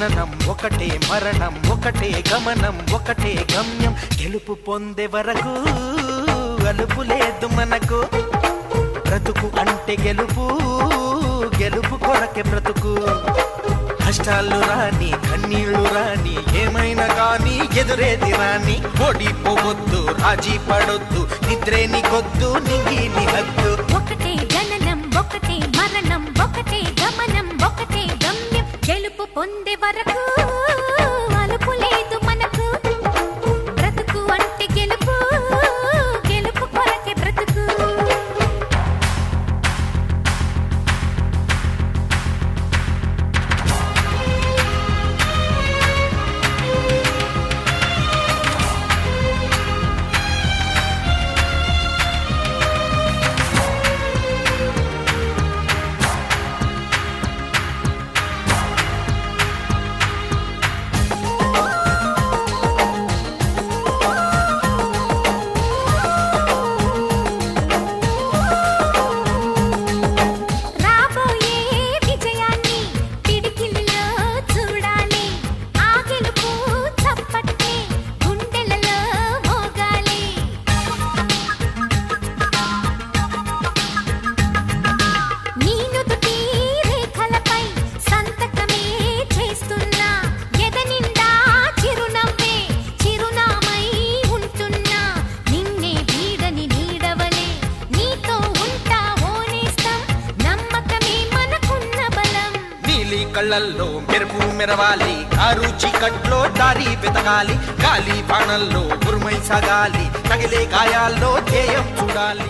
జననం ఒకటే మరణం ఒకటే గమనం ఒకటే గమ్యం గెలుపు పొందే వరకు అలుపు లేదు మనకు బ్రతుకు అంటే గెలుపు గెలుపు కొరకే బ్రతుకు కష్టాలు రాని కన్నీళ్లు రాని ఏమైనా కానీ ఎదురేది రాని ఓడిపోవద్దు రాజీ పడొద్దు నిద్రే నీకొద్దు నింగి నీ హద్దు ఒకటే జననం ఒకటే మరణం ఒకటే గమనం ఒకటే గమ్యం గెలుపు పొందే వరకు అలుపు లేదు మనకు బ్రతుకు అంటే గెలుపు గెలుపు కొరకే బ్రతుకు కళ్ళల్లో మెరుపు మెరవాలి కారు చీకట్లో దారి వెతకాలి గాలి బాణల్లో ఉరుమై సాగాలి తగిలే గాయాల్లో ధ్యేయం చూడాలి